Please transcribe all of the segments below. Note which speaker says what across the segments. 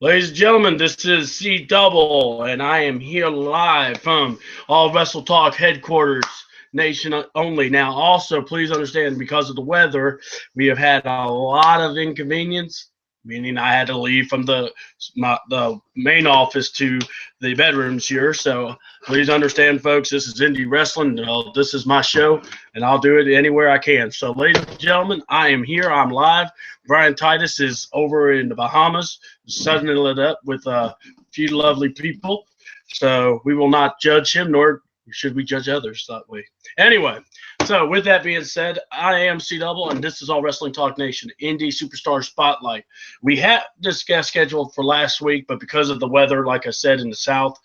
Speaker 1: Ladies and gentlemen, this is C Double, and I am here live from All Wrestle Talk headquarters, nation only. Now, also, please understand, because of the weather, we have had a lot of inconvenience, meaning I had to leave from the main office to the bedrooms here. So please understand, folks, this is Indy Wrestling. This is my show, and I'll do it anywhere I can. So, ladies and gentlemen, I am here. I'm live. Brian Titus is over in the Bahamas, sudding it up with a few lovely people. So we will not judge him, nor should we judge others that way. Anyway, so with that being said, I am C Double, and this is All Wrestling Talk Nation, Indy Superstar Spotlight. We had this guest scheduled for last week, but because of the weather, like I said, in the South,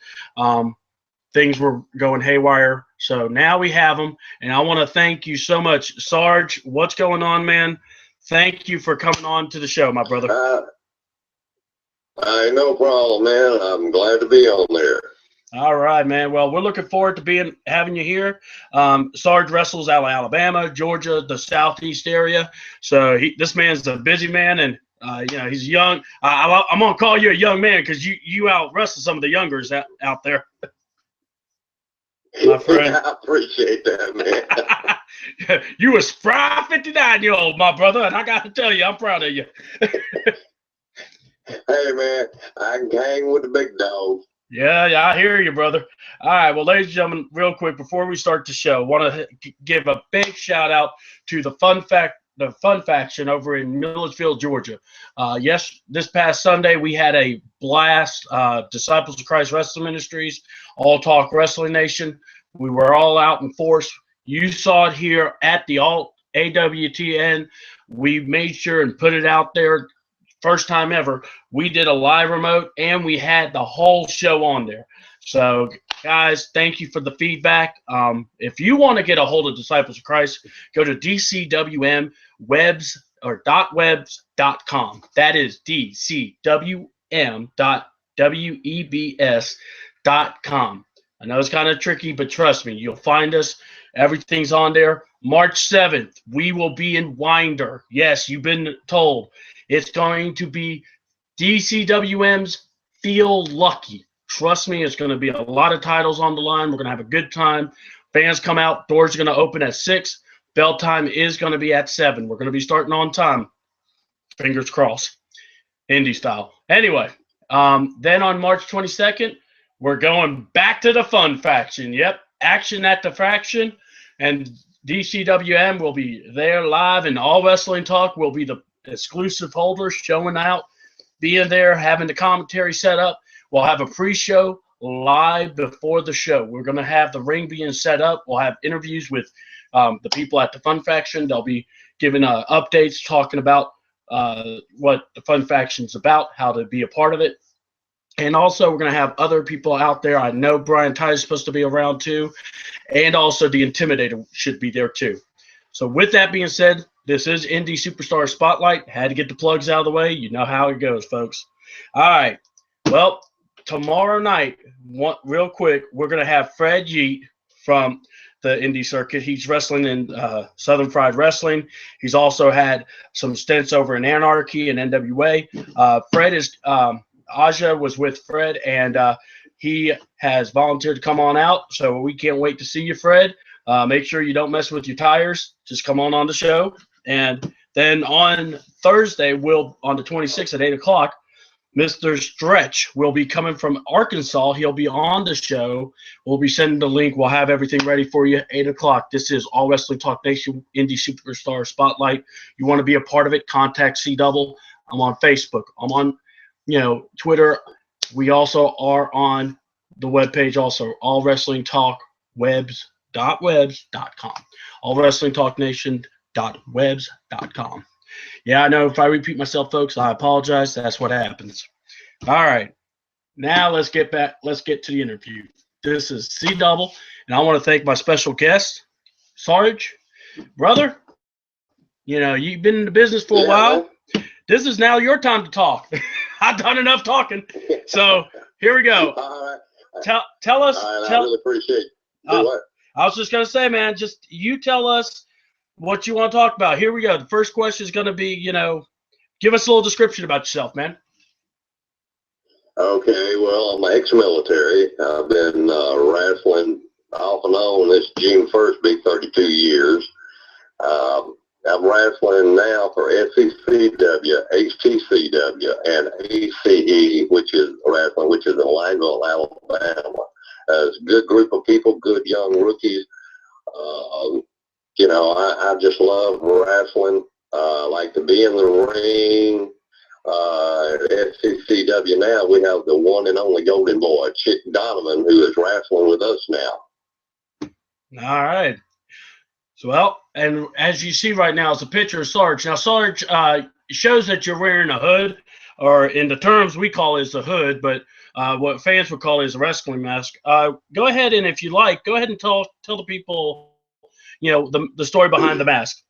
Speaker 1: things were going haywire. So now we have them, and I want to thank you so much. Sarge, what's going on, man? Thank you for coming on to the show, my brother.
Speaker 2: No problem, man. I'm glad to be on there.
Speaker 1: All right, man. Well, we're looking forward to having you here. Sarge wrestles out of Alabama, Georgia, the Southeast area. So this man's a busy man, and he's young. I'm gonna call you a young man because you out wrestle some of the youngers out there. My friend.
Speaker 2: I appreciate that, man.
Speaker 1: You a spry 59-year-old, my brother, and I got to tell you, I'm proud of you.
Speaker 2: Hey, man, I can hang with the big dog.
Speaker 1: Yeah, I hear you, brother. All right, well, ladies and gentlemen, real quick, before we start the show, want to give a big shout-out to the Fun Faction over in Milledgeville, Georgia. Yes, this past Sunday, we had a blast. Disciples of Christ Wrestling Ministries, All Talk Wrestling Nation. We were all out in force. You saw it here at the AWTN. We made sure and put it out there. First time ever. We did a live remote, and we had the whole show on there. So, guys, thank you for the feedback. If you want to get a hold of Disciples of Christ, go to dcwmwebs.com. That is dcwm.webs.com. I know it's kind of tricky, but trust me, you'll find us. Everything's on there. March 7th, we will be in Winder. Yes, you've been told. It's going to be DCWM's Feel Lucky. Trust me, it's going to be a lot of titles on the line. We're going to have a good time. Fans come out. Doors are going to open at 6. Bell time is going to be at 7. We're going to be starting on time. Fingers crossed. Indy style. Anyway, then on March 22nd, we're going back to the Fun Faction. Yep, action at the Faction. And DCWM will be there live, and All Wrestling Talk will be the exclusive holders showing out, being there, having the commentary set up. We'll have a pre-show live before the show. We're going to have the ring being set up. We'll have interviews with the people at the Fun Faction. They'll be giving updates, talking about what the Fun Faction's about, how to be a part of it. And also, we're going to have other people out there. I know Brian Titus is supposed to be around too. And also, the Intimidator should be there too. So with that being said, this is Indy Superstar Spotlight. Had to get the plugs out of the way. You know how it goes, folks. All right. Well, tomorrow night, real quick, we're going to have Fred Yeet from the Indy circuit. He's wrestling in Southern Fried Wrestling. He's also had some stints over in Anarchy and NWA. Fred is Aja was with Fred, and he has volunteered to come on out. So we can't wait to see you, Fred. Make sure you don't mess with your tires. Just come on the show. And then on Thursday, on the 26th at 8 o'clock, Mr. Stretch will be coming from Arkansas. He'll be on the show. We'll be sending the link. We'll have everything ready for you at 8 o'clock. This is All Wrestling Talk Nation, Indy Superstar Spotlight. You want to be a part of it, contact C Double. I'm on Facebook. I'm on Twitter. We also are on the webpage also, All Wrestling Talk webs.com. All Wrestling Talk Nation.webs.com. Yeah, I know if I repeat myself, folks, I apologize. That's what happens. All right. Now let's get to the interview. This is C Double, and I want to thank my special guest, Sarge. Brother, you've been in the business for a while. Man. This is now your time to talk. I've done enough talking. So here we go.
Speaker 2: All right.
Speaker 1: Tell us.
Speaker 2: I really appreciate what?
Speaker 1: I was just going to say, man, just you tell us what you want to talk about. Here we go. The first question is going to be, give us a little description about yourself, man.
Speaker 2: Okay, well, I'm ex-military. I've been wrestling off and on. This June 1st be 32 years. I'm wrestling now for SCCW, HTCW, and ACE, which is wrestling, which is in Lineville, Alabama. It's a good group of people, good young rookies. Uh, I just love wrestling. I like to be in the ring. At SCCW now, we have the one and only Golden Boy, Chick Donovan, who is wrestling with us now.
Speaker 1: All right. So, well, and as you see right now, it's a picture of Sarge. Now, Sarge shows that you're wearing a hood, or in the terms we call it is a hood, but what fans would call it is a wrestling mask. Go ahead and, if you like, go ahead and tell the people, the story behind the mask.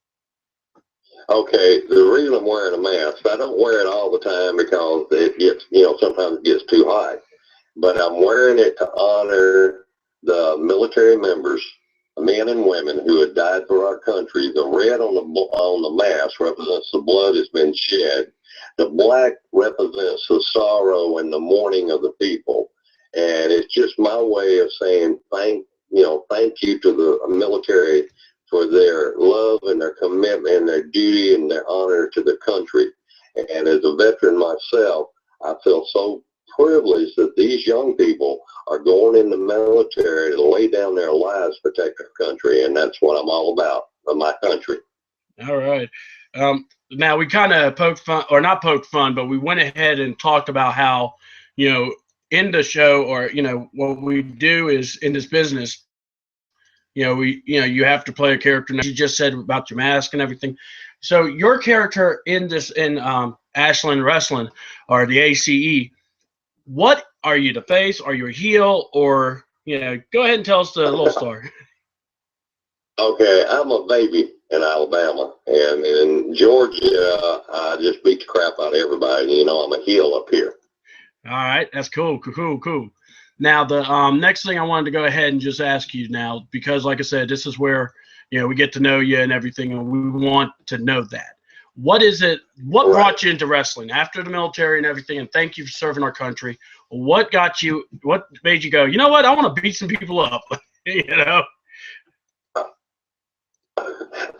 Speaker 2: Okay, the reason I'm wearing a mask, I don't wear it all the time because it gets, sometimes it gets too hot. But I'm wearing it to honor the military members, men and women who have died for our country. The red on the mask represents the blood that's been shed. The black represents the sorrow and the mourning of the people. And it's just my way of saying thank you to the military for their love and their commitment and their duty and their honor to the country. And as a veteran myself, I feel so privileged that these young people are going in the military to lay down their lives to protect our country. And that's what I'm all about, for my country.
Speaker 1: All right. Now, we kind of poked fun, or not poked fun, but we went ahead and talked about how, in the show, or, what we do is in this business, you have to play a character. Now, you just said about your mask and everything. So your character in Ashland Wrestling, or the ACE, what are you, the face? Are you a heel? Or, go ahead and tell us the little story.
Speaker 2: Okay, I'm a baby in Alabama, and in Georgia, I just beat the crap out of everybody. I'm a heel up here.
Speaker 1: All right, that's cool. Now, the next thing I wanted to go ahead and just ask you now, because like I said, this is where we get to know you and everything, and we want to know that. What is it? What brought you into wrestling after the military and everything? And thank you for serving our country. What got you? What made you go? You know what? I want to beat some people up.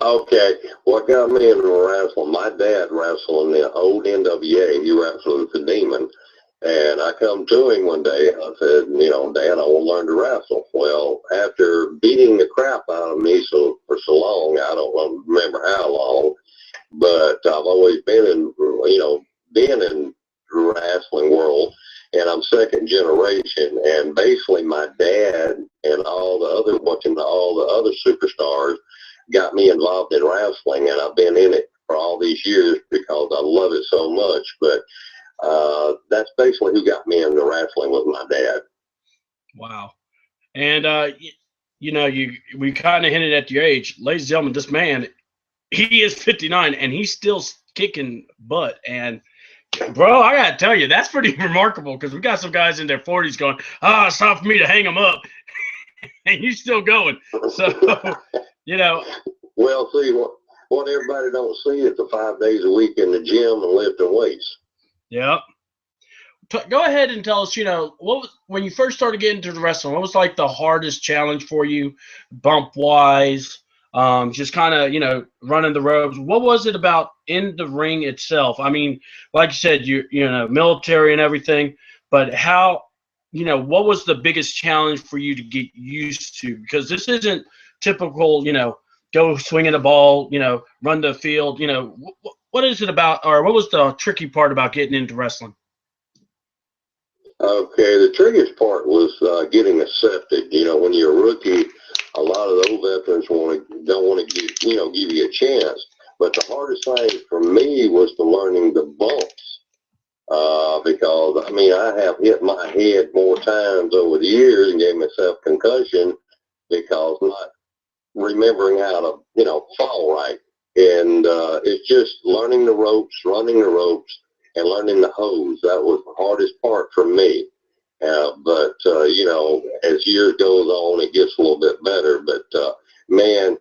Speaker 2: Okay, what got me into wrestling? My dad wrestled in the old NWA. He wrestled with the Demon. And I come to him one day, I said, Dad, I want to learn to wrestle. Well, after beating the crap out of me for so long, I don't remember how long, but I've always been in wrestling world, and I'm second generation. And basically my dad and watching all the other superstars got me involved in wrestling, and I've been in it for all these years because I love it so much. But that's basically who got me into wrestling, was my dad.
Speaker 1: Wow. And we kind of hinted at your age, ladies and gentlemen. This man, he is 59 and he's still kicking butt. And bro, I gotta tell you, that's pretty remarkable, because we got some guys in their 40s going, it's time for me to hang them up, and you're still going. So
Speaker 2: Well, see, what everybody don't see is the 5 days a week in the gym and lifting weights.
Speaker 1: Yep. Go ahead and tell us, when you first started getting into the wrestling, what was like the hardest challenge for you, bump wise, just kind of, running the ropes? What was it about in the ring itself? I mean, like you said, military and everything, but how, what was the biggest challenge for you to get used to? Because this isn't typical, go swinging a ball, run the field, what is it about, or what was the tricky part about getting into wrestling?
Speaker 2: Okay, the trickiest part was getting accepted. When you're a rookie, a lot of those veterans don't want to give you a chance. But the hardest thing for me was to learning the bumps, because I have hit my head more times over the years and gave myself concussion because not remembering how to fall right. And it's just learning the ropes, running the ropes, and learning the hose. That was the hardest part for me. But as years goes on, it gets a little bit better. But man,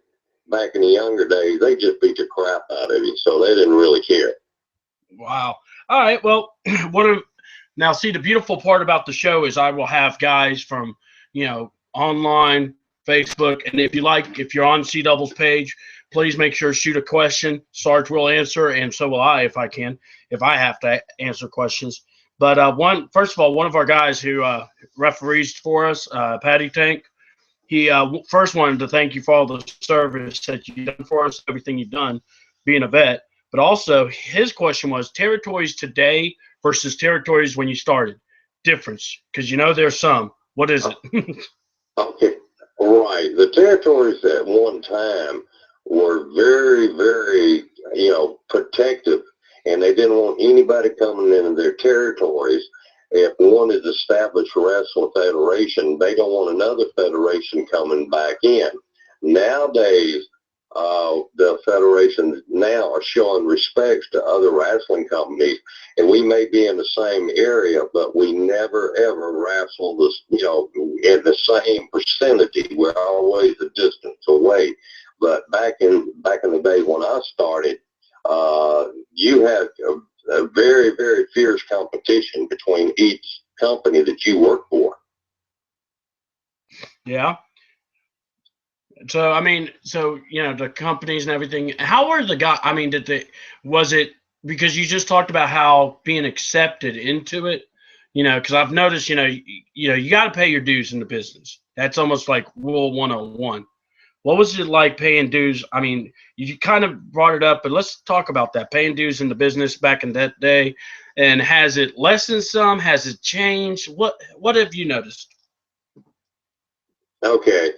Speaker 2: back in the younger days, they just beat the crap out of you, so they didn't really care.
Speaker 1: Wow. All right. Well, Now, see, the beautiful part about the show is I will have guys from, online, Facebook, and if you're on C Double's page, please make sure to shoot a question. Sarge will answer, and so will I if I can, if I have to answer questions. But first of all, one of our guys who referees for us, Patty Tank, he first wanted to thank you for all the service that you've done for us, everything you've done, being a vet. But also, his question was territories today versus territories when you started. Difference, because there's some. What is it?
Speaker 2: Okay, right. The territories at one time were very, very, protective, and they didn't want anybody coming into their territories. If one is established wrestling federation, they don't want another federation coming back in. Nowadays, the federations now are showing respects to other wrestling companies, and we may be in the same area, but we never ever wrestle this, in the same vicinity. We're always a distance away. But back in the day when I started, you had a very, very fierce competition between each company that you work for.
Speaker 1: Yeah. So the companies and everything. How were the guys? I mean, was it because you just talked about how being accepted into it? Because I've noticed, you got to pay your dues in the business. That's almost like rule 101. What was it like paying dues? I mean, you kind of brought it up, but let's talk about that paying dues in the business back in that day. And has it lessened some? Has it changed? What have you noticed?
Speaker 2: Okay.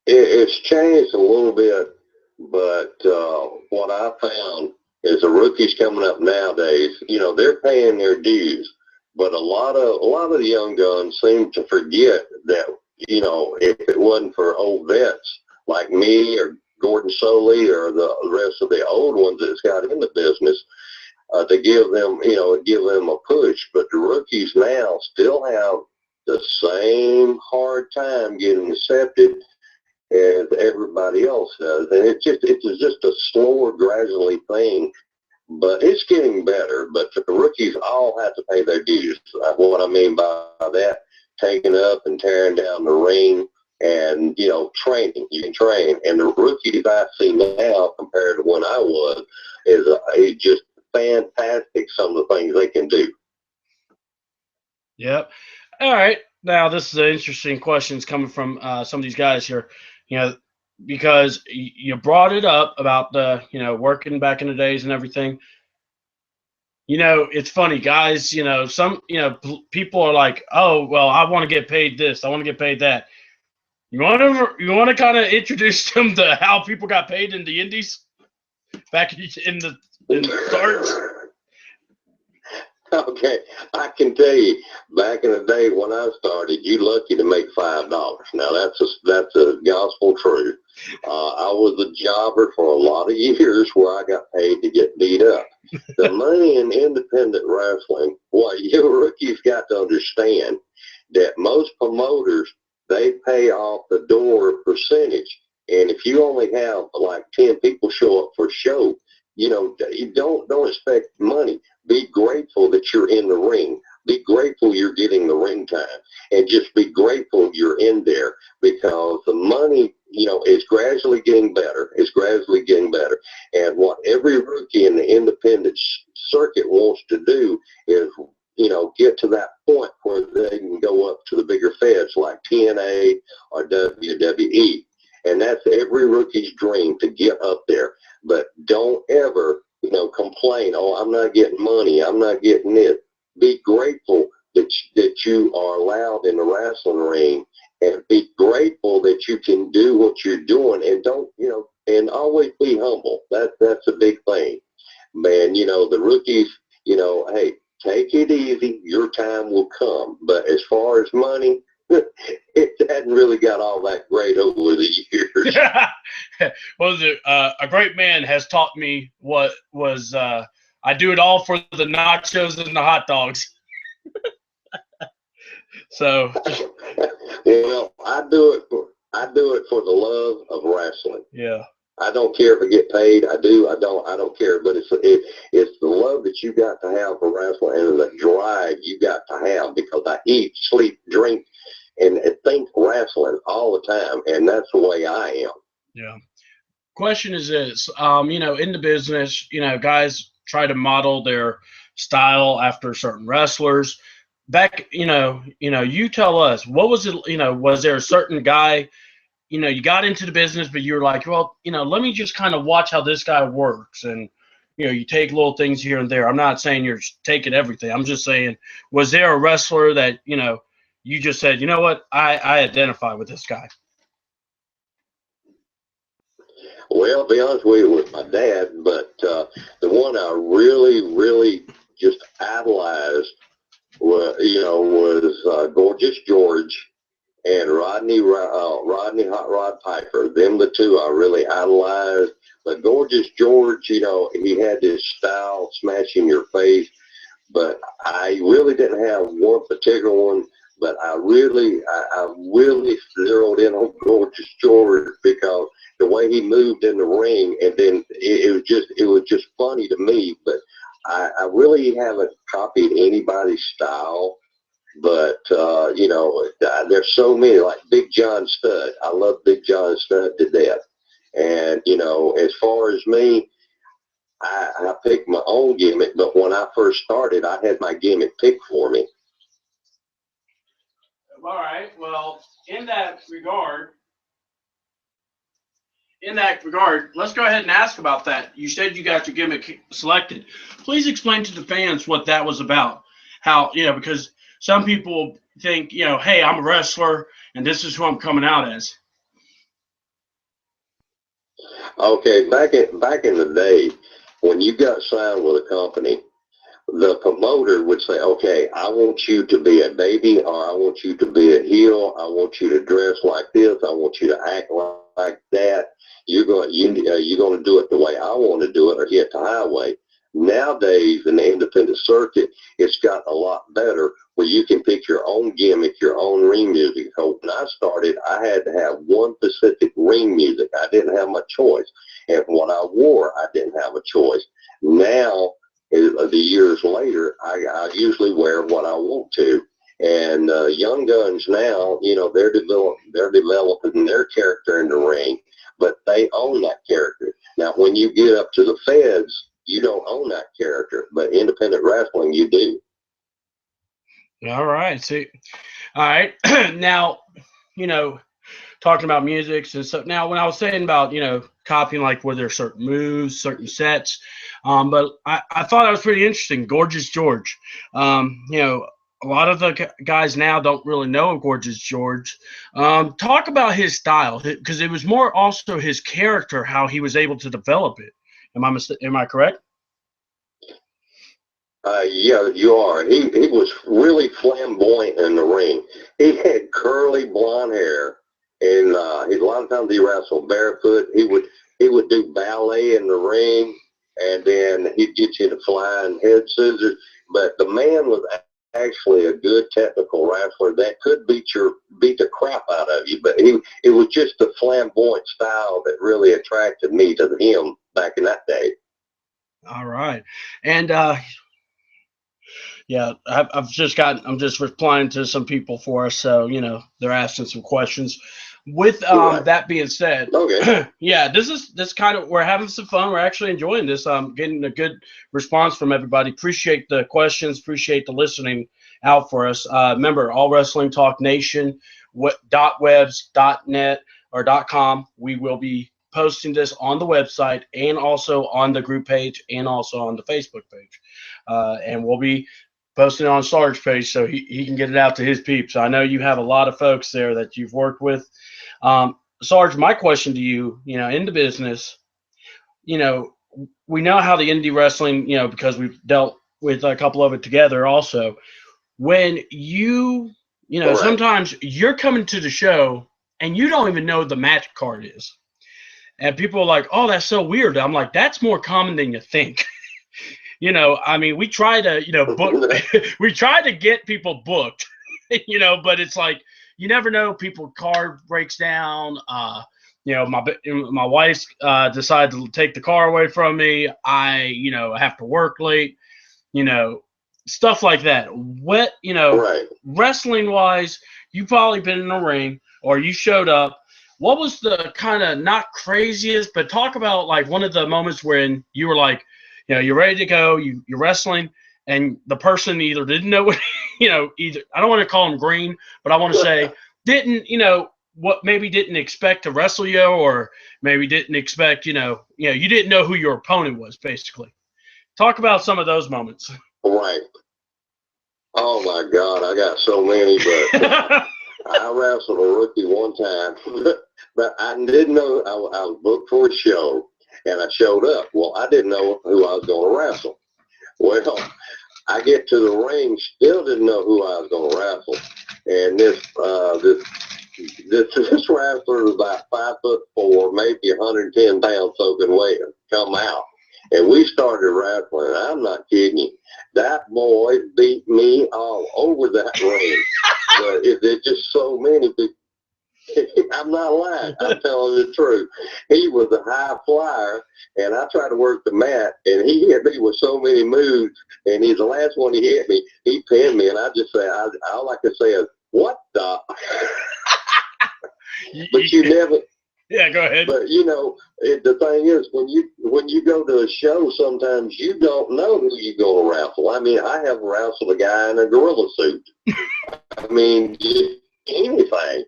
Speaker 2: It's changed a little bit, but what I found is the rookies coming up nowadays, they're paying their dues, but a lot of the young guns seem to forget that, if it wasn't for old vets like me or Gordon Soley or the rest of the old ones that's got in the business, to give them a push. But the rookies now still have the same hard time getting accepted as everybody else does, and it's just a slower, gradually thing. But it's getting better. But the rookies all have to pay their dues. What I mean by that, taking up and tearing down the ring, and training. You can train, and the rookies I see now compared to when I was is just fantastic. Some of the things they can do.
Speaker 1: Yep. All right. Now this is an interesting questions coming from some of these guys here. Because you brought it up about the working back in the days and everything. It's funny, guys. Some people are like, oh well, I want to get paid this, I want to get paid that. You want to kind of introduce them to how people got paid in the indies back in the starts.
Speaker 2: Okay, I can tell you, back in the day when I started, you're lucky to make $5. Now that's a gospel truth. I was a jobber for a lot of years where I got paid to get beat up. The money in independent wrestling, what you rookies got to understand that most promoters, they pay off the door percentage, and if you only have like 10 people show up for a show, you don't expect money. Be grateful that you're in the ring. Be grateful you're getting the ring time, and just be grateful you're in there, because the money, is gradually getting better. It's gradually getting better. And what every rookie in the independent circuit wants to do is, get to that point where they can go up to the bigger feds like TNA or WWE. And that's every rookie's dream, to get up there. But don't ever, complain, oh, I'm not getting money, I'm not getting this. Be grateful that you are allowed in the wrestling ring, and be grateful that you can do what you're doing, and don't, and always be humble. That's a big thing. Man, the rookies, hey, take it easy, your time will come. But as far as money, it hadn't really got all that great over the years.
Speaker 1: Well, a great man has taught me what was I do it all for the nachos and the hot dogs. So,
Speaker 2: well, I do it for the love of wrestling.
Speaker 1: Yeah.
Speaker 2: I don't care if I get paid. I do. I don't care. But it's the love that you got to have for wrestling and the drive you got to have, because I eat, sleep, drink, and think wrestling all the time, and that's the way I am.
Speaker 1: Yeah. Question is this, in the business, guys try to model their style after certain wrestlers. Back, you tell us, what was it, was there a certain guy, you got into the business, but you were like, well, let me just kind of watch how this guy works. And, you take little things here and there. I'm not saying you're taking everything. I'm just saying, was there a wrestler that, you just said, you know what, I identify with this guy?
Speaker 2: Well, to be honest with you, with my dad, but the one I really, really just idolized was Gorgeous George and Rodney Hot Rod Piper. Them the two I really idolized. But Gorgeous George, he had this style, smashing your face. But I really didn't have one particular one. But I really zeroed in on Gorgeous George, because the way he moved in the ring, and then it was just funny to me. But I really haven't copied anybody's style. But there's so many, like Big John Studd. I love Big John Studd to death. And as far as me, I picked my own gimmick. But when I first started, I had my gimmick picked for me.
Speaker 1: All right. Well, in that regard, let's go ahead and ask about that. You said you got your gimmick selected. Please explain to the fans what that was about. How, because some people think, hey, I'm a wrestler and this is who I'm coming out as.
Speaker 2: Okay, back in the day, when you got signed with a company, the promoter would say, okay, I want you to be a baby, or I want you to be a heel. I want you to dress like this. I want you to act like that. You're going to do it the way I want to do it, or hit the highway. Nowadays, in the independent circuit, it's gotten a lot better, where you can pick your own gimmick, your own ring music. So when I started, I had to have one specific ring music. I didn't have my choice. And what I wore, I didn't have a choice. Now, the years later, I usually wear what I want to. And young guns now, they're developing their character in the ring, but they own that character. Now, when you get up to the feds, you don't own that character, but independent wrestling, you do.
Speaker 1: All right. See, all right. Now, talking about music and so now when I was saying about, copying, like, were there certain moves, certain sets, but I thought that was pretty interesting. Gorgeous George. A lot of the guys now don't really know Gorgeous George. Talk about his style, because it was more also his character, how he was able to develop it. Am I correct?
Speaker 2: Yeah, you are. He was really flamboyant in the ring. He had curly blonde hair, and a lot of times he wrestled barefoot. He would do ballet in the ring, and then he'd get you to flying head scissors. But the man was actually a good technical wrestler that could beat the crap out of you. But it was just the flamboyant style that really attracted me to him back in that day.
Speaker 1: All right. And yeah, I'm just replying to some people for us, so they're asking some questions. With
Speaker 2: Right.
Speaker 1: that being said,
Speaker 2: Okay.
Speaker 1: yeah, this kind of, we're having some fun. We're actually enjoying this. Getting a good response from everybody. Appreciate the questions. Appreciate the listening out for us. Remember, All Wrestling Talk Nation, .webs.net or .com. We will be posting this on the website and also on the group page and also on the Facebook page, and we'll be posting it on Sarge's page so he can get it out to his peeps. I know you have a lot of folks there that you've worked with. Sarge, my question to you, in the business, we know how the indie wrestling, because we've dealt with a couple of it together also. When
Speaker 2: Right.
Speaker 1: sometimes you're coming to the show and you don't even know what the match card is. And people are like, oh, that's so weird. I'm like, that's more common than you think. We try to, book, we try to get people booked, but it's like, you never know. People card breaks down. my wife decided to take the car away from me. I have to work late. Stuff like that. What
Speaker 2: Right.
Speaker 1: wrestling wise, you probably been in the ring or you showed up. What was the kind of not craziest, but talk about like one of the moments when you were like, you're ready to go, you're wrestling, and the person either didn't know what, either I don't want to call them green, but I want to say didn't, what maybe didn't expect to wrestle you, or maybe didn't expect, you didn't know who your opponent was, basically. Talk about some of those moments.
Speaker 2: Right. Oh my God, I got so many, but I wrestled a rookie one time, but I didn't know I was booked for a show, and I showed up. Well, I didn't know who I was going to wrestle. Well, I get to the ring, still didn't know who I was going to wrestle, and this wrestler was about 5'4", maybe 110 pounds soaking wet, come out, and we started wrestling. I'm not kidding you. That boy beat me all over that ring. But there's just so many people. I'm not lying. I'm telling the truth. He was a high flyer, and I tried to work the mat, and he hit me with so many moves, and he's the last one he hit me. He pinned me, and I just say, all I can say is, what the? But you never.
Speaker 1: Yeah, go ahead.
Speaker 2: But the thing is, when you go to a show, sometimes you don't know who you're going to wrestle. I mean, I have wrestled a guy in a gorilla suit. I mean, anything.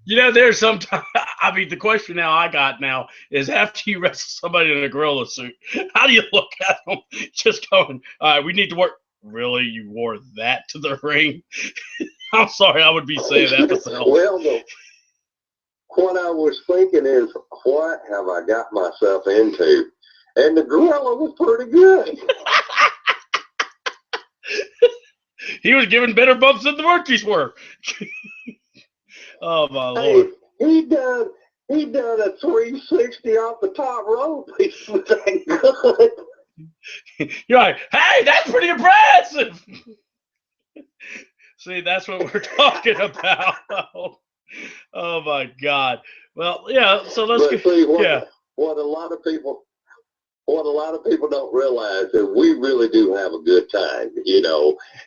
Speaker 1: There's sometimes. I mean, the question now I got now is after you wrestle somebody in a gorilla suit, how do you look at them? Just going, all right, we need to work. Really, you wore that to the ring? I'm sorry, I would be saying that myself.
Speaker 2: Well, what I was thinking is, what have I got myself into? And the gorilla was pretty good.
Speaker 1: He was giving better bumps than the rookies were. Oh my Lord!
Speaker 2: He done a 360 off the top rope. He's that good.
Speaker 1: You're like, hey, that's pretty impressive. See, that's what we're talking about. Oh my God. Well, yeah. So let's get.
Speaker 2: What a lot of people don't realize is we really do have a good time,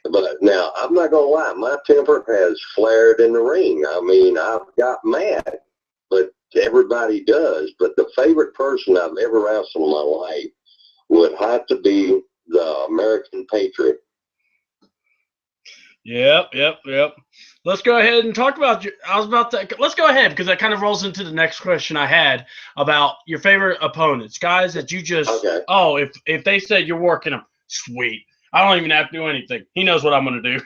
Speaker 2: But now I'm not gonna lie, my temper has flared in the ring. I mean, I've got mad, but everybody does. But the favorite person I've ever wrestled in my life would have to be the American Patriot.
Speaker 1: Yep. Let's go ahead and talk about let's go ahead, because that kind of rolls into the next question I had about your favorite opponents, guys that you just,
Speaker 2: okay.
Speaker 1: Oh, if they said you're working them, sweet. I don't even have to do anything. He knows what I'm going to do.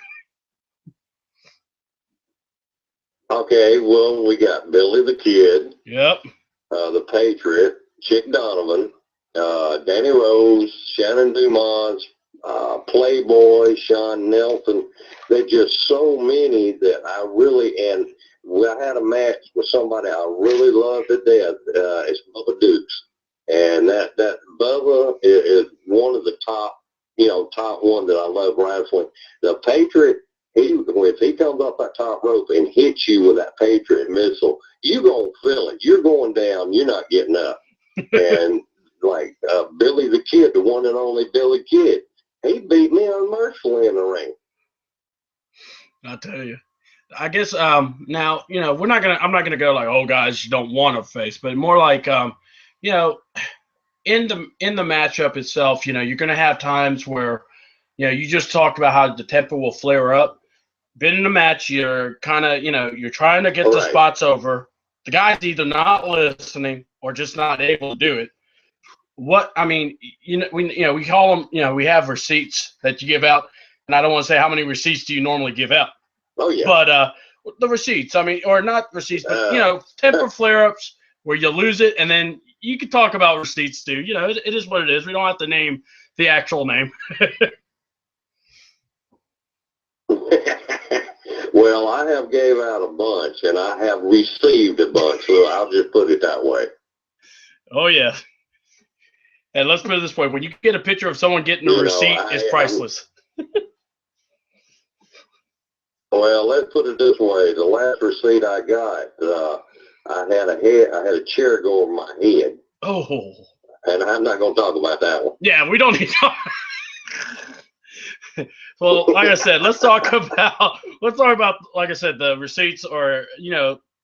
Speaker 2: Okay, well, we got Billy the Kid.
Speaker 1: Yep.
Speaker 2: The Patriot, Chick Donovan, Danny Rose, Shannon Dumas, Playboy, Sean Nelson. There's just so many that I really, and I had a match with somebody I really loved to death. It's Bubba Dukes. And that Bubba is one of the top one that I love wrestling. The Patriot, if he comes up that top rope and hits you with that Patriot missile, you're going to feel it. You're going down. You're not getting up. And like Billy the Kid, the one and only Billy Kid, he beat me unmercifully in the ring.
Speaker 1: I'll tell you. I guess now, I'm not gonna go like, oh guys, you don't want to face, but more like in the matchup itself, you're gonna have times where, you just talked about how the tempo will flare up. Been in a match, you're kind of, you're trying to get the spots over. The guy's either not listening or just not able to do it. We call them, we have receipts that you give out, and I don't want to say how many receipts do you normally give out.
Speaker 2: Oh yeah.
Speaker 1: But the receipts, or not receipts, but temper flare-ups where you lose it, and then you can talk about receipts too. It is what it is. We don't have to name the actual name.
Speaker 2: Well, I have gave out a bunch, and I have received a bunch, so I'll just put it that way.
Speaker 1: Oh yeah. And let's put it this way: when you get a picture of someone getting a receipt, it's priceless.
Speaker 2: Well, let's put it this way. The last receipt I got, I had a chair go over my head.
Speaker 1: Oh.
Speaker 2: And I'm not going to talk about that one.
Speaker 1: Yeah, we don't need to. Well, like I said, let's talk about, like I said, the receipts, or,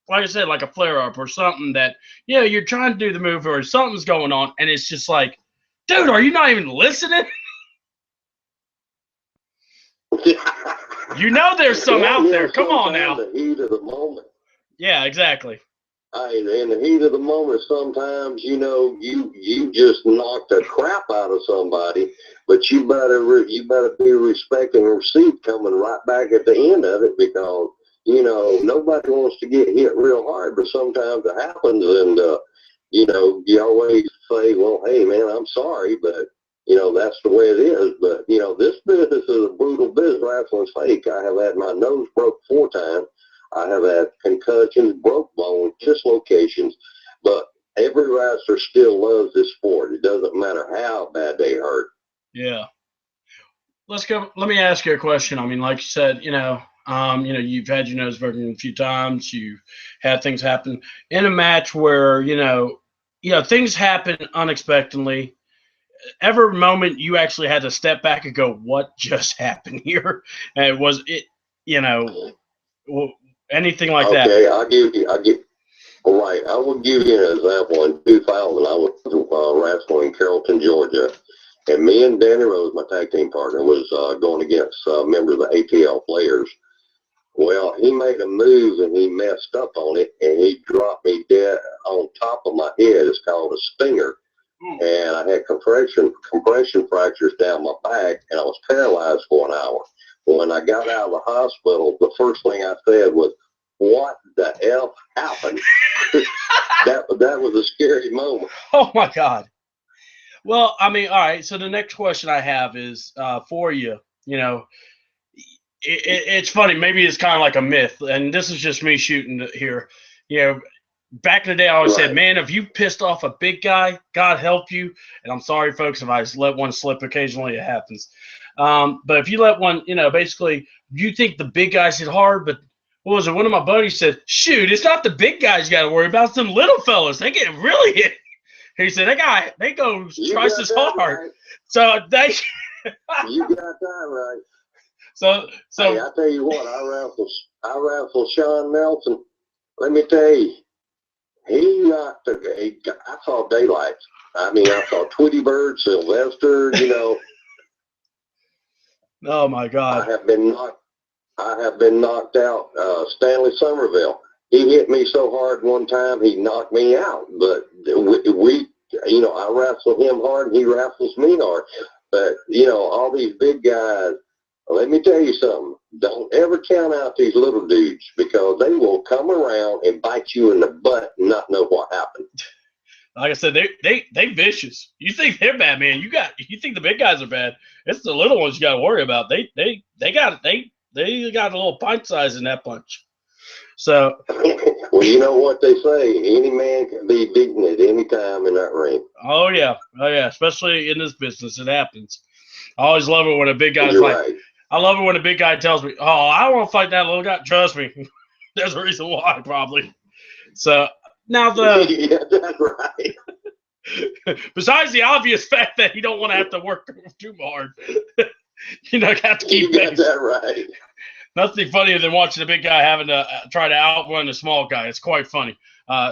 Speaker 1: like I said, like a flare-up or something that, you're trying to do the move or something's going on, and it's just like, dude, are you not even listening? There's some out there. Come on now.
Speaker 2: The heat of the moment.
Speaker 1: Yeah, exactly.
Speaker 2: In the heat of the moment, sometimes, you just knock the crap out of somebody, but you better be respecting the receipt coming right back at the end of it, because, nobody wants to get hit real hard, but sometimes it happens, and, you always say, well, hey, man, I'm sorry, but, that's the way it is. But, this business is a brutal business. Wrestling's fake. I have had my nose broke 4 times. I have had concussions, broke bones, dislocations, but every wrestler still loves this sport. It doesn't matter how bad they hurt.
Speaker 1: Yeah. Let's go. Let me ask you a question. I mean, like you said, you've had your nose broken a few times. You've had things happen in a match where, things happen unexpectedly. Every moment you actually had to step back and go, what just happened here? And was it, anything like that?
Speaker 2: Okay, I will give you an example. In 2000, I was wrestling in Carrollton, Georgia, and me and Danny Rose, my tag team partner, was going against members of the ATL players. Well, he made a move and he messed up on it, and he dropped me dead on top of my head. It's called a stinger. And I had compression fractures down my back, and I was paralyzed for an hour. When I got out of the hospital, the first thing I said was, what the F happened? that was a scary moment.
Speaker 1: Oh, my God. Well, I mean, all right, so the next question I have is for you. It's funny. Maybe it's kind of like a myth, and this is just me shooting here. Back in the day, I always said, man, if you pissed off a big guy, God help you. And I'm sorry, folks, if I let one slip occasionally, it happens. But if you let one, basically, you think the big guys hit hard, but what was it? One of my buddies said, shoot, it's not the big guys you got to worry about. It's them little fellas. They get really hit. He said, they go twice as hard. Right. So they.
Speaker 2: You got that right.
Speaker 1: So
Speaker 2: hey, I tell you what, I wrestled Sean Nelson. Let me tell you, he knocked I saw daylight. I mean, I saw Tweety Bird, Sylvester,
Speaker 1: Oh my God.
Speaker 2: I have been knocked out. Stanley Somerville. He hit me so hard one time, he knocked me out. But we I wrestled him hard, and he wrestles me hard. But, all these big guys, let me tell you something. Don't ever count out these little dudes, because they will come around and bite you in the butt and not know what happened.
Speaker 1: Like I said, they vicious. You think they're bad, man? You think the big guys are bad? It's the little ones you got to worry about. They got a little pint size in that punch. So.
Speaker 2: Well, you know what they say. Any man can be beaten at any time in that ring.
Speaker 1: Oh yeah. Especially in this business, it happens. I always love it when a big guy's right. I love it when a big guy tells me, "Oh, I don't want to fight that little guy." Trust me, there's a reason why, probably. So now
Speaker 2: yeah, that's right.
Speaker 1: Besides the obvious fact that you don't want to have to work too hard, have to keep.
Speaker 2: You got that right.
Speaker 1: Nothing funnier than watching a big guy having to try to outrun a small guy. It's quite funny.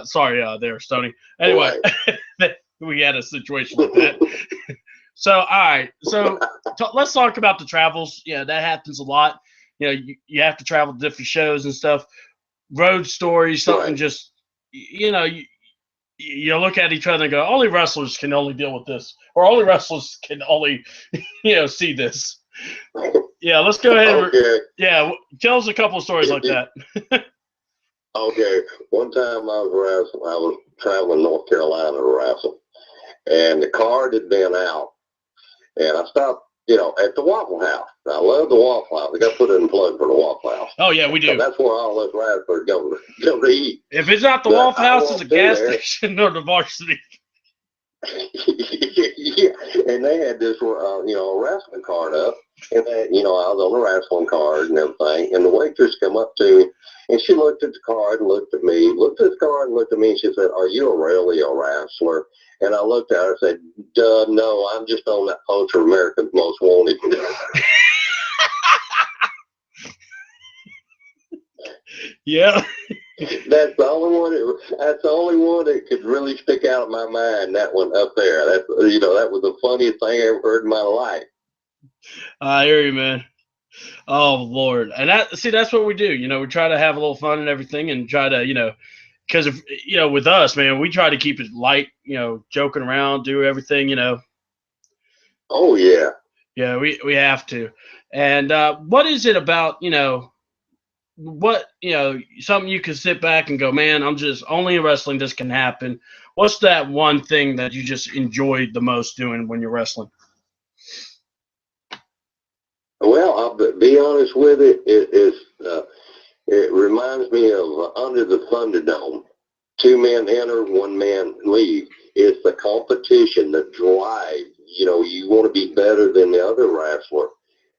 Speaker 1: Sorry, there, Stoney. Anyway, right. We had a situation like that. So, all right. So, let's talk about the travels. Yeah, that happens a lot. You have to travel to different shows and stuff. Road stories, something right. Just, you look at each other and go, only wrestlers can only deal with this. Or only wrestlers can only, see this. Yeah, let's go ahead. Okay. Tell us a couple of stories like that.
Speaker 2: Okay. One time I was traveling North Carolina to wrestle. And the card had been out. And I stopped, at the Waffle House. I love the Waffle House. We got to put it in plug for the Waffle House.
Speaker 1: Oh, yeah, we do.
Speaker 2: So that's where all us wrestlers go to eat.
Speaker 1: If it's not the Waffle House, it's a gas station or the varsity.
Speaker 2: Yeah, and they had this, wrestling card up. And then, I was on the wrestling card and everything, and the waitress come up to me, and she looked at the card and looked at me, looked at the card and looked at me, and she said, "Are you really a wrestler?" And I looked at her and said, "Duh, no, I'm just on that poster, America's Most Wanted."
Speaker 1: Yeah.
Speaker 2: That's the only one. That's the only one that could really stick out of my mind. That one up there. That that was the funniest thing I ever heard in my life.
Speaker 1: I hear you, man. Oh Lord, and that's what we do. We try to have a little fun and everything, and try to because if with us, man, we try to keep it light. Joking around, do everything.
Speaker 2: Oh yeah.
Speaker 1: Yeah, we have to. And what is it about what something you can sit back and go, man, I'm just only in wrestling this can happen. What's that one thing that you just enjoyed the most doing when you're wrestling?
Speaker 2: Well, I'll be honest with it. It reminds me of Under the Thunderdome. 2 men enter, 1 man leave. It's the competition, the drive. You want to be better than the other wrestler.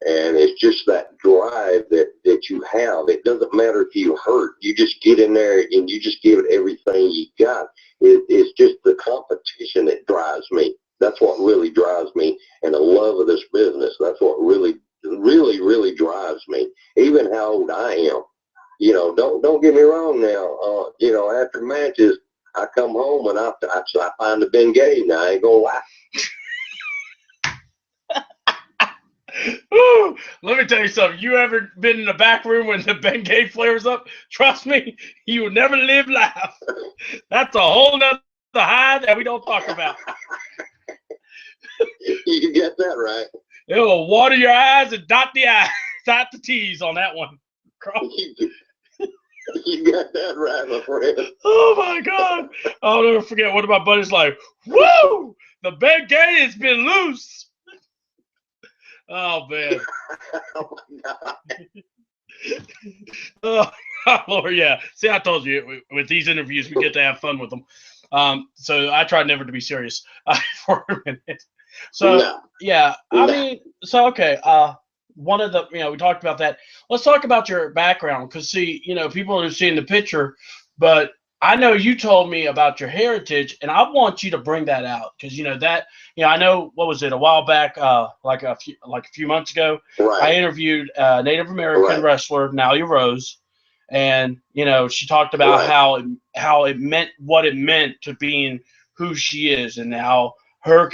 Speaker 2: And it's just that drive that you have. It doesn't matter if you hurt. You just get in there and you just give it everything you got. It's just the competition that drives me. That's what really drives me. And the love of this business. That's what really, really, really drives me. Even how old I am. Don't get me wrong now. After matches, I come home and I find the Bengay. Now, I ain't going to lie.
Speaker 1: Ooh, let me tell you something. You ever been in the back room when the Bengay flares up? Trust me, you will never live life. That's a whole nother high that we don't talk about.
Speaker 2: You get that right.
Speaker 1: It will water your eyes and dot the I's, dot the T's on that one.
Speaker 2: You got that right, my friend.
Speaker 1: Oh my God. I'll never forget one of my buddies like, woo! The Bengay has been loose. Oh man.
Speaker 2: Oh my God.
Speaker 1: Oh Lord, yeah. See, I told you with these interviews we get to have fun with them. So I try never to be serious for a minute. So
Speaker 2: No.
Speaker 1: yeah, I mean, so okay. One of the we talked about that. Let's talk about your background because see, people are seeing the picture, but I know you told me about your heritage, and I want you to bring that out because that I know what was it a while back, like a few months ago.
Speaker 2: Right.
Speaker 1: I interviewed a Native American wrestler, Nalia Rose, and she talked about how it meant what it meant to being who she is, and how her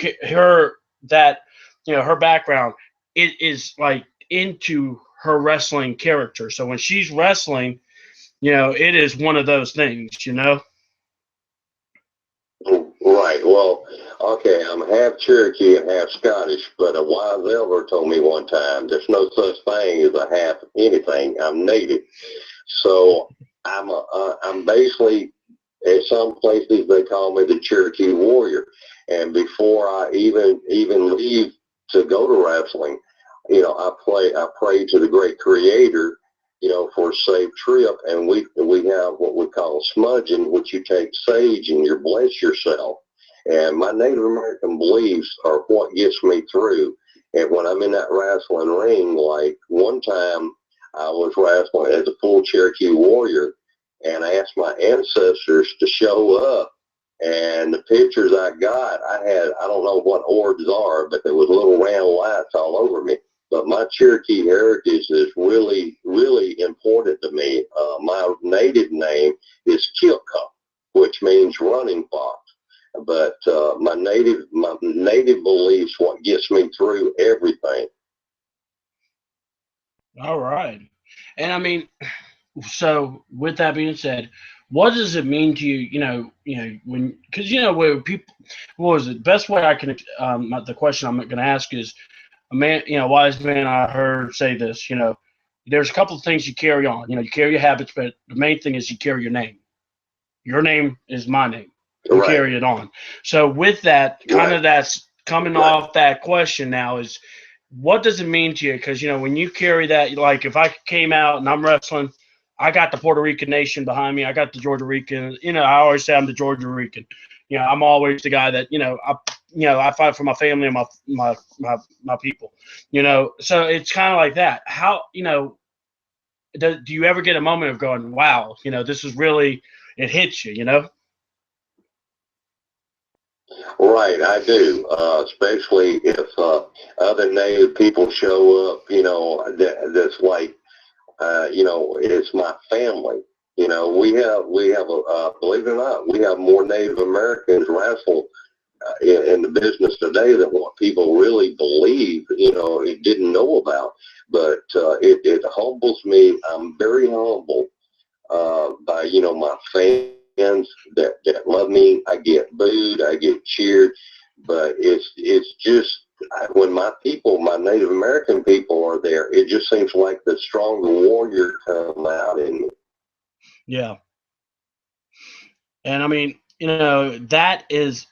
Speaker 1: that her background it is like into her wrestling character. So when she's wrestling, it is one of those things,
Speaker 2: Right. Well, okay, I'm half Cherokee and half Scottish, but a wise elder told me one time there's no such thing as a half anything. I'm native. So I'm basically, at some places they call me the Cherokee warrior. And before I even leave to go to wrestling, I pray to the great creator, for a safe trip. And we have what we call smudging, which you take sage and you bless yourself. And my Native American beliefs are what gets me through. And when I'm in that wrestling ring, like one time I was wrestling as a full Cherokee warrior, and I asked my ancestors to show up. And the pictures I got, I don't know what orbs are, but there was little round lights all over me. But my Cherokee heritage is really, really important to me. My native name is Kilka, which means running fox. But my native beliefs what gets me through everything.
Speaker 1: All right. And I mean, so with that being said, what does it mean to you, when, because, where people, what was it? Best way I can, the question I'm going to ask is, a man, wise man I heard say this, there's a couple of things you carry on. You carry your habits, but the main thing is you carry your name. Your name is my name. You carry it on. So with that, kind of that's coming off that question now is, what does it mean to you? Because, when you carry that, like if I came out and I'm wrestling, I got the Puerto Rican nation behind me. I got the Georgia Rican. I always say I'm the Georgia Rican. I'm always the guy that, I fight for my family and my people. So it's kind of like that. How do you ever get a moment of going, wow, this is really, it hits you,
Speaker 2: Right, I do. Especially if other Native people show up, that's like, it's my family. We have believe it or not, we have more Native Americans wrestle in the business today than what people really believe, it didn't know about. But it humbles me. I'm very humble by, my fans that love me. I get booed, I get cheered, but it's just when my Native American people are there, it just seems like the stronger warrior come out in me.
Speaker 1: Yeah. And I mean, that is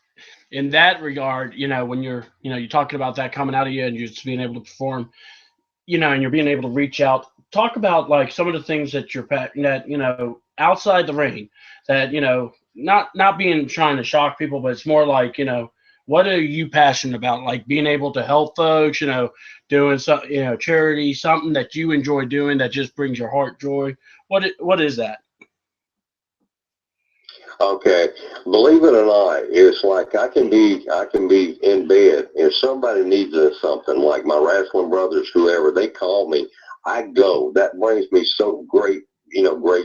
Speaker 1: in that regard, when you're talking about that coming out of you and you're just being able to perform, and you're being able to reach out, talk about like some of the things that outside the ring that, not being trying to shock people, but it's more like, what are you passionate about? Like being able to help folks, doing some, charity, something that you enjoy doing that just brings your heart joy. What is that?
Speaker 2: Okay, believe it or not, it's like I can be in bed if somebody needs something, like my wrestling brothers, whoever, they call me, I go. That brings me so great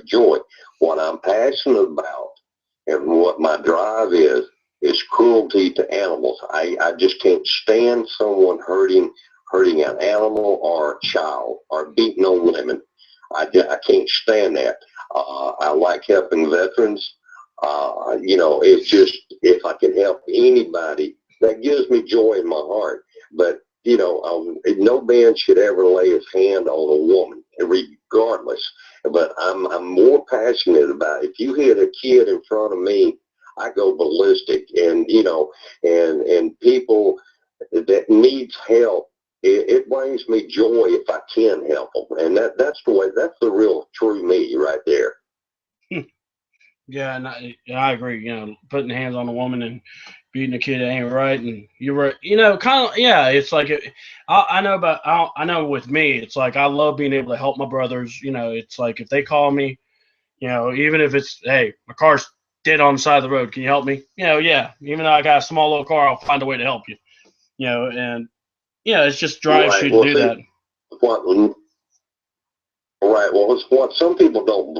Speaker 2: joy. What I'm passionate about and what my drive is cruelty to animals. I just can't stand someone hurting an animal or a child or beating on women. I can't stand that. I like helping veterans. It's just if I can help anybody, that gives me joy in my heart. But no man should ever lay his hand on a woman, regardless. But I'm more passionate about it. If you hit a kid in front of me, I go ballistic, and and people that needs help. It brings me joy if I can help them, and that's the way. That's the real true me right there.
Speaker 1: Yeah, and I agree. Putting hands on a woman and beating a kid ain't right, and you're right. Kind of. Yeah, it's like I know with me, it's like I love being able to help my brothers. It's like if they call me, even if it's, hey, my car's dead on the side of the road, can you help me? Yeah. Even though I got a small little car, I'll find a way to help you. And it just drives
Speaker 2: Right.
Speaker 1: you to
Speaker 2: Well,
Speaker 1: do
Speaker 2: see,
Speaker 1: that.
Speaker 2: what right. Well, it's what some people don't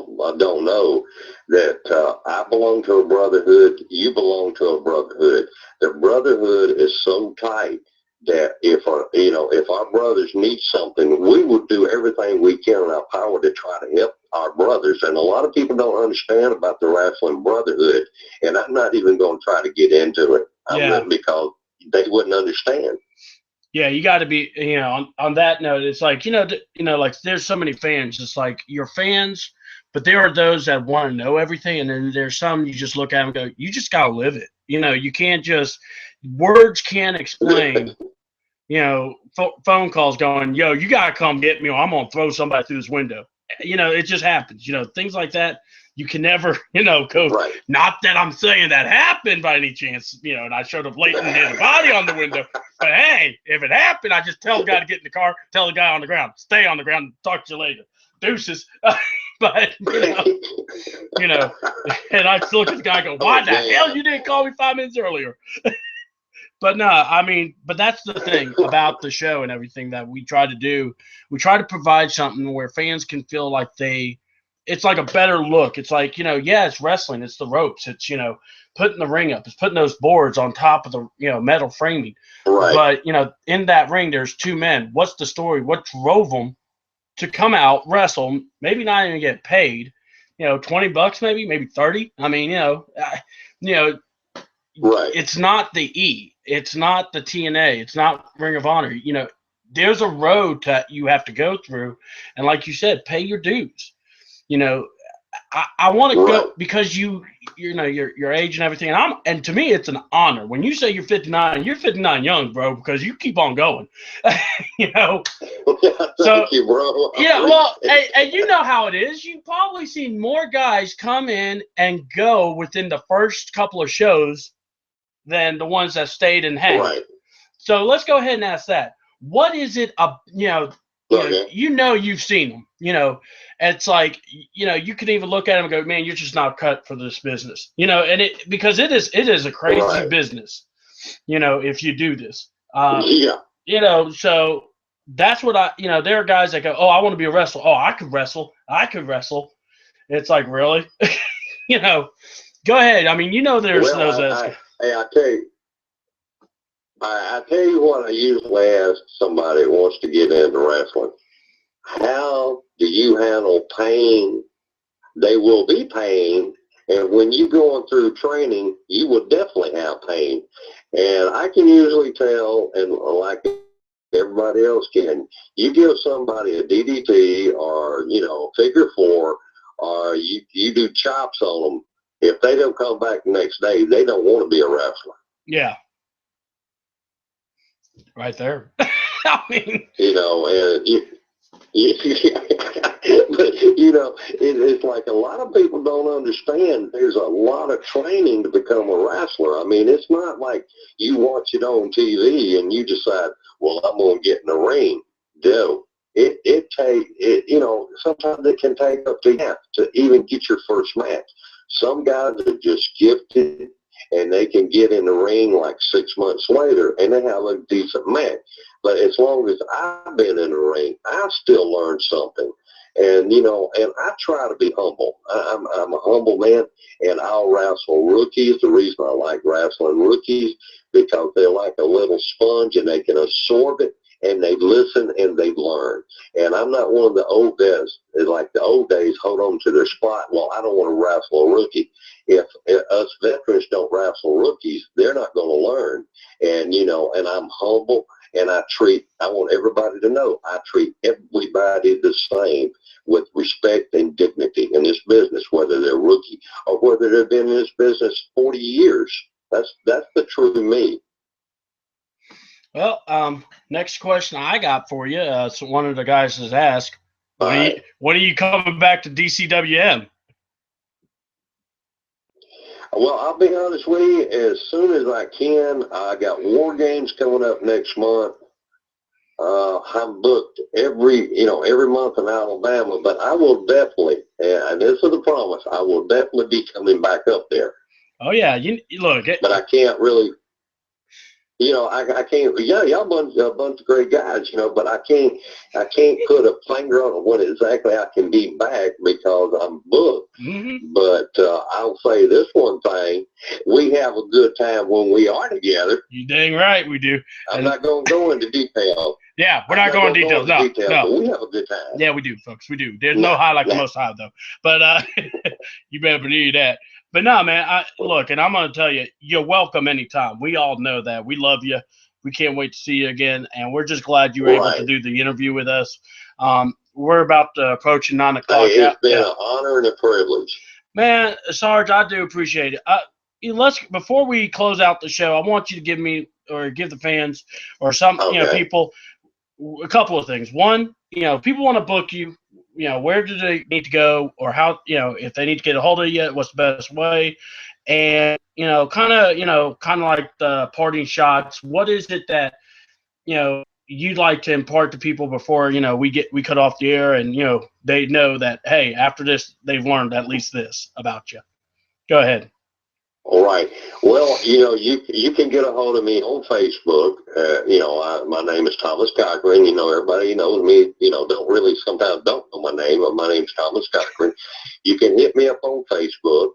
Speaker 2: know, that I belong to a brotherhood. You belong to a brotherhood. The brotherhood is so tight that if our brothers need something, we will do everything we can in our power to try to help our brothers. And a lot of people don't understand about the wrestling brotherhood. And I'm not even going to try to get into it.
Speaker 1: Yeah.
Speaker 2: Because they wouldn't understand.
Speaker 1: Yeah, you got to be, on that note, it's like, like there's so many fans. It's like you're fans, but there are those that want to know everything. And then there's some you just look at them and go, you just got to live it. You can't just, words can't explain, phone calls going, yo, you got to come get me or I'm going to throw somebody through this window. It just happens, things like that. You can never, go,
Speaker 2: Right.
Speaker 1: not that I'm saying that happened by any chance, and I showed up late and hit a body on the window. But hey, if it happened, I just tell the guy to get in the car, tell the guy on the ground, stay on the ground, talk to you later. Deuces. But, and I still look at the guy and go, why the hell you didn't call me 5 minutes earlier? But no, I mean, but that's the thing about the show and everything that we try to do. We try to provide something where fans can feel like it's like a better look. It's like, yeah, it's wrestling. It's the ropes. It's, putting the ring up. It's putting those boards on top of the, metal framing.
Speaker 2: Right.
Speaker 1: But, in that ring, there's two men. What's the story? What drove them to come out, wrestle, maybe not even get paid, $20 maybe 30. I mean,
Speaker 2: Right.
Speaker 1: it's not the E. It's not the TNA. It's not Ring of Honor. There's a road that you have to go through. And like you said, pay your dues. I want to go because your age and everything. And to me, it's an honor. When you say you're 59 young, bro, because you keep on going.
Speaker 2: Thank
Speaker 1: So,
Speaker 2: you, bro.
Speaker 1: yeah, well, and you know how it is. You've probably seen more guys come in and go within the first couple of shows than the ones that stayed and hang.
Speaker 2: Right.
Speaker 1: So let's go ahead and ask that. What is it?
Speaker 2: Okay.
Speaker 1: You've seen them. It's like you can even look at them and go, man, you're just not cut for this business. And because it is a crazy
Speaker 2: Right.
Speaker 1: business. If you do this.
Speaker 2: Yeah.
Speaker 1: So that's what there are guys that go, oh, I want to be a wrestler. Oh, I could wrestle. It's like, really? Go ahead. I mean, there's those.
Speaker 2: I tell you, I tell you what I usually ask somebody that wants to get into wrestling. How do you handle pain? They will be pain. And when you're going through training, you will definitely have pain. And I can usually tell, and like everybody else can, you give somebody a DDT or, figure four, or you do chops on them. If they don't come back the next day, they don't want to be a wrestler.
Speaker 1: Yeah. Right there. I mean,
Speaker 2: but it's like a lot of people don't understand. There's a lot of training to become a wrestler. I mean, it's not like you watch it on TV and you decide, well, I'm going to get in the ring. No, sometimes it can take up to half to even get your first match. Some guys are just gifted and they can get in the ring like 6 months later and they have a decent match. But as long as I've been in the ring, I still learn something. And, and I try to be humble. I'm a humble man, and I'll wrestle rookies. The reason I like wrestling rookies, because they're like a little sponge and they can absorb it, and they listen and they learn. And I'm not one of the old guys, like the old days, hold on to their spot. Well, I don't want to wrestle a rookie. If us veterans don't wrestle rookies, they're not going to learn. And, and I'm humble. And I want everybody to know, I treat everybody the same with respect and dignity in this business, whether they're rookie or whether they've been in this business 40 years. That's the true me.
Speaker 1: Well, next question I got for you. So one of the guys has asked, when are you coming back to DCWM?
Speaker 2: Well, I'll be honest with you, as soon as I can. I got War Games coming up next month. I'm booked every month in Alabama, but I will definitely, and this is a promise, I will definitely be coming back up there.
Speaker 1: Oh yeah, look.
Speaker 2: But I can't really, I can't. Yeah, y'all a bunch of great guys, but I can't put a finger on when exactly I can be back because I'm booked.
Speaker 1: Mm-hmm.
Speaker 2: But I'll say this one thing: we have a good time when we are together.
Speaker 1: You dang right we do.
Speaker 2: I'm not going to go into detail.
Speaker 1: Yeah, we're not going into details. No.
Speaker 2: But we have a good time.
Speaker 1: Yeah, we do, folks. We do. There's no high like the most high, though. But you better believe that. But no, man, look, and I'm going to tell you, you're welcome anytime. We all know that. We love you. We can't wait to see you again. And we're just glad you were able to do the interview with us. We're about approaching 9 o'clock.
Speaker 2: Hey, it's been an honor and a privilege.
Speaker 1: Man, Sarge, I do appreciate it. Before we close out the show, I want you to give me or give the fans or some people a couple of things. One, people want to book you. Where do they need to go, or how? If they need to get a hold of you, what's the best way? And kind of like the parting shots. What is it that you'd like to impart to people before we cut off the air, and they know that, hey, after this they've learned at least this about you. Go ahead.
Speaker 2: All right. Well, you can get a hold of me on Facebook. My name is Thomas Cochran. Everybody knows me. Sometimes don't know my name, but my name's Thomas Cochran. You can hit me up on Facebook.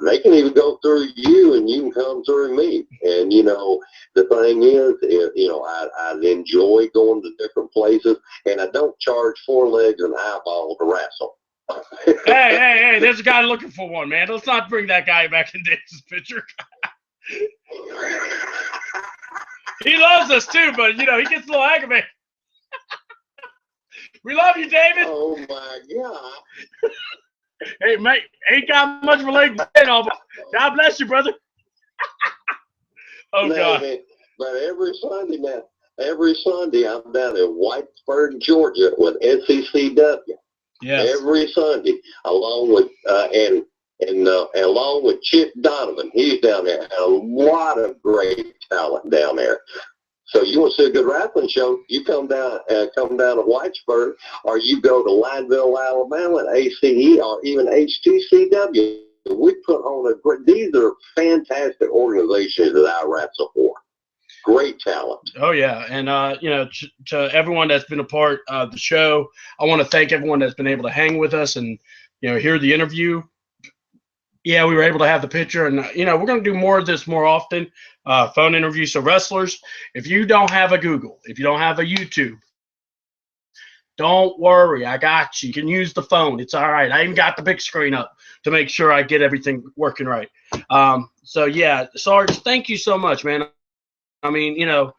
Speaker 2: They can even go through you, and you can come through me. And the thing is, I enjoy going to different places, and I don't charge 4 legs and eyeball to wrestle.
Speaker 1: hey, there's a guy looking for one, man. Let's not bring that guy back into this picture. He loves us too, but he gets a little aggravated. We love you, David.
Speaker 2: Oh my God.
Speaker 1: Hey, mate, ain't got much of a leg to stand on, but God bless you, brother. Oh, God.
Speaker 2: Man, but every Sunday I'm down in Whitesburg, Georgia with SECW.
Speaker 1: Yes.
Speaker 2: Every Sunday, along with, and and along with Chip Donovan, he's down there. And a lot of great talent down there. So you want to see a good wrestling show, you come down to Whitesburg, or you go to Lineville, Alabama at ACE or even HTCW. We put on a great, these are fantastic organizations that I wrestle for. Great talent.
Speaker 1: Oh, yeah. And, you know, to everyone that's been a part of the show, I want to thank everyone that's been able to hang with us and, you know, hear the interview. Yeah, we were able to have the picture, and, you know, we're going to do more of this more often, phone interviews. So wrestlers, if you don't have a Google, if you don't have a YouTube, don't worry. I got you. You can use the phone. It's all right. I even got the big screen up to make sure I get everything working right. So, yeah, Sarge, thank you so much, man. I mean, you know,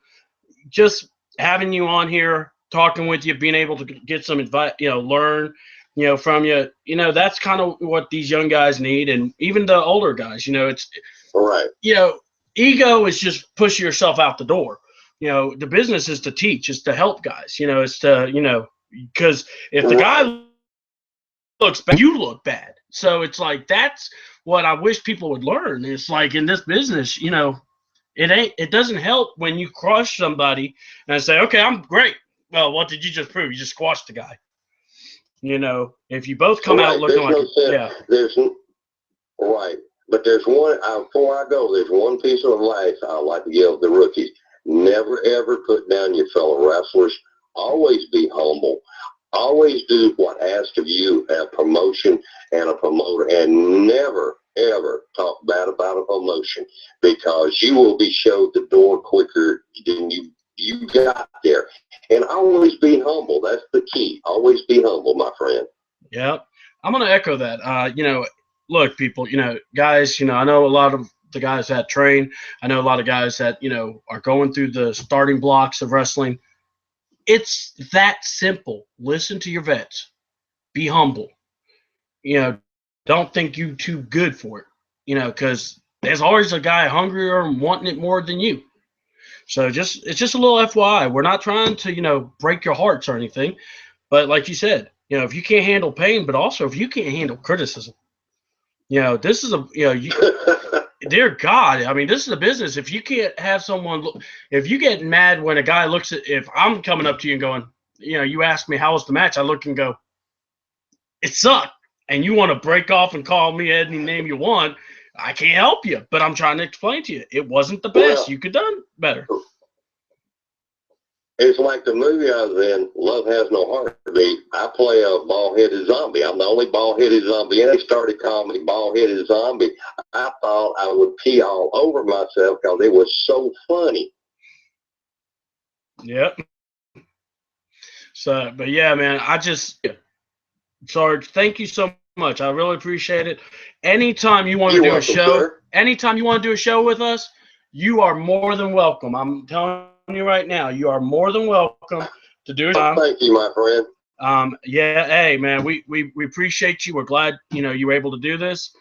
Speaker 1: just having you on here, talking with you, being able to get some advice, you know, learn, you know, from you, you know, that's kind of what these young guys need. And even the older guys, you know, it's,
Speaker 2: right.
Speaker 1: You know, ego is just pushing yourself out the door. You know, the business is to teach, is to help guys, you know, it's to, you know, because if the guy looks bad, you look bad. So it's like, that's what I wish people would learn. It's like in this business, you know, it doesn't help when you crush somebody and say, okay, I'm great. Well, what did you just prove? You just squashed the guy. You know, if you both come out looking like, yeah.
Speaker 2: Right. But there's one, before I go, there's one piece of advice I'd like to give the rookies. Never, ever put down your fellow wrestlers. Always be humble. Always do what asked of you, a promotion and a promoter, and never, ever talk bad about a promotion, because you will be showed the door quicker than you got there. And always be humble. That's the key. Always be humble, my friend.
Speaker 1: Yeah, I'm going to echo that. You know, look, people, you know, guys, you know, I know a lot of the guys that train. I know a lot of guys that, you know, are going through the starting blocks of wrestling. It's that simple. Listen to your vets. Be humble. You know, don't think you too good for it, you know, because there's always a guy hungrier and wanting it more than you. So it's just a little FYI. We're not trying to, you know, break your hearts or anything. But like you said, you know, if you can't handle pain, but also if you can't handle criticism, you know, this is dear God, I mean, this is a business. If you can't have someone, if you get mad when a guy looks at, if I'm coming up to you and going, you know, you ask me how was the match, I look and go, it sucked. And you want to break off and call me any name you want, I can't help you. But I'm trying to explain to you, it wasn't the best. You could have done better.
Speaker 2: It's like the movie I was in, Love Has No Heartbeat. I play a bald-headed zombie. I'm the only bald-headed zombie. And they started calling me bald-headed zombie. I thought I would pee all over myself because it was so funny.
Speaker 1: Yep. So, but yeah, man, Sarge, thank you so much. I really appreciate it. Anytime you want to do a show, anytime you want to do a show with us, you are more than welcome. I'm telling you right now, you are more than welcome to do it.
Speaker 2: Thank you, my friend.
Speaker 1: Yeah, hey, man, we appreciate you. We're glad, you know, you were able to do this.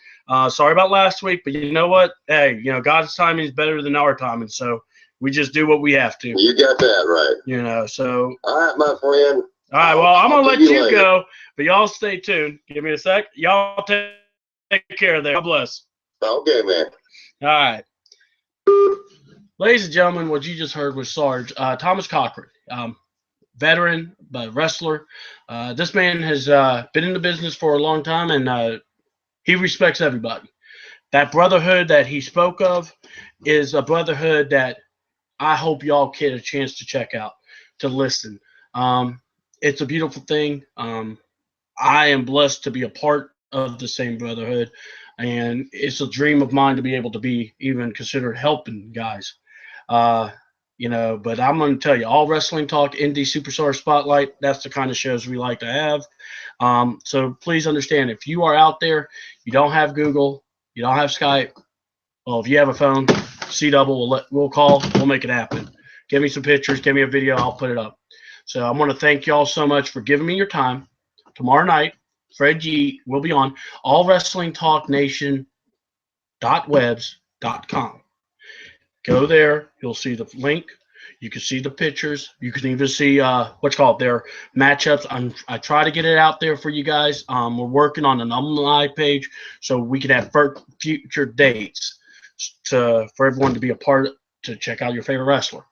Speaker 1: Sorry about last week, but you know what? Hey, you know, God's timing is better than our timing, so we just do what we have to.
Speaker 2: You got that right.
Speaker 1: You know, so.
Speaker 2: All right, my friend.
Speaker 1: All right, well, I'm going to let you go, but y'all stay tuned. Give me a sec. Y'all take care there. God bless.
Speaker 2: Okay, man.
Speaker 1: All right. Ladies and gentlemen, what you just heard was Sarge, Thomas Cochran, veteran, but wrestler. This man has been in the business for a long time, and he respects everybody. That brotherhood that he spoke of is a brotherhood that I hope y'all get a chance to check out, to listen. It's a beautiful thing. I am blessed to be a part of the same brotherhood, and it's a dream of mine to be able to be even considered helping guys. You know, but I'm going to tell you, All Wrestling Talk, Indy Superstar Spotlight, that's the kind of shows we like to have. So please understand, if you are out there, you don't have Google, you don't have Skype, well, if you have a phone, C-Double, we'll call, we'll make it happen. Give me some pictures, give me a video, I'll put it up. So I want to thank y'all so much for giving me your time. Tomorrow night, Fred G will be on allwrestlingtalknation.webs.com. Go there. You'll see the link. You can see the pictures. You can even see what's called their matchups. I try to get it out there for you guys. We're working on an alumni page so we can have future dates for everyone to be a part to check out your favorite wrestler.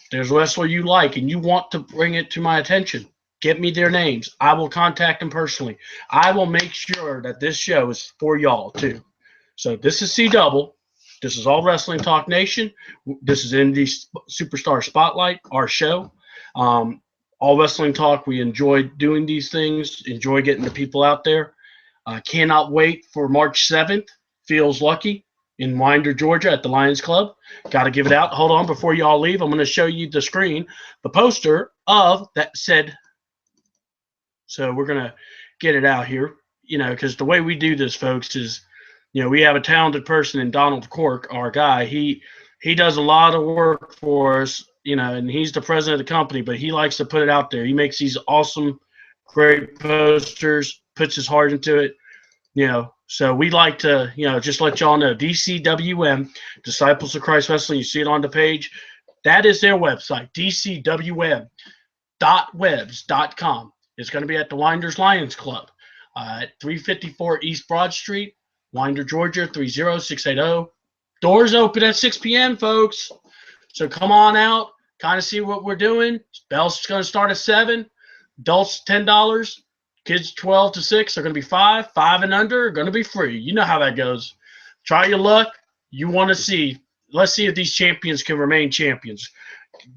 Speaker 1: If there's a wrestler you like and you want to bring it to my attention, get me their names. I will contact them personally. I will make sure that this show is for y'all too. So this is C Double. This is All Wrestling Talk Nation. This is Indy Superstar Spotlight, our show. All Wrestling Talk, we enjoy doing these things, enjoy getting the people out there. Cannot wait for March 7th. Feels lucky in Winder, Georgia at the Lions Club. Got to give it out. Hold on, before you all leave, I'm going to show you the screen, the poster of that said. So we're going to get it out here, because the way we do this, folks, is we have a talented person in Donald Cork, our guy. He does a lot of work for us, and he's the president of the company, but he likes to put it out there. He makes these awesome, great posters, puts his heart into it, So we like to, just let y'all know, DCWM, Disciples of Christ Wrestling, you see it on the page. That is their website, dcwm.webs.com. It's going to be at the Winders Lions Club at 354 East Broad Street. Winder, Georgia, 30680. Doors open at 6 p.m., folks. So come on out, kind of see what we're doing. Bell's going to start at 7. Adults, $10. Kids 12 to 6 are going to be $5. 5 and under are going to be free. You know how that goes. Try your luck. You want to see. Let's see if these champions can remain champions.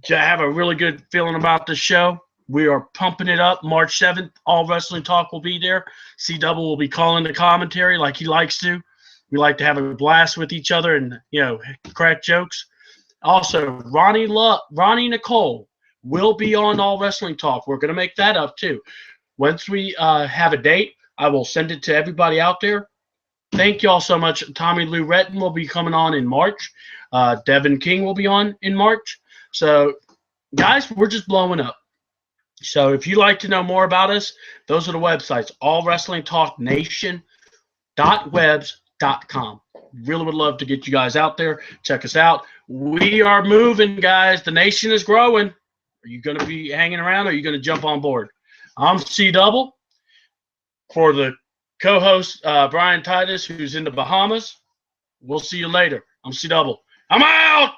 Speaker 1: I have a really good feeling about this show. We are pumping it up. March 7th, All Wrestling Talk will be there. C-Double will be calling the commentary like he likes to. We like to have a blast with each other and, crack jokes. Also, Ronnie Nicole will be on All Wrestling Talk. We're going to make that up, too. Once we have a date, I will send it to everybody out there. Thank you all so much. Tommy Lou Retton will be coming on in March. Devin King will be on in March. So, guys, we're just blowing up. So if you'd like to know more about us, those are the websites, allwrestlingtalknation.webs.com. Really would love to get you guys out there. Check us out. We are moving, guys. The nation is growing. Are you going to be hanging around or are you going to jump on board? I'm C-Double. For the co-host, Brian Titus, who's in the Bahamas. We'll see you later. I'm C-Double. I'm out!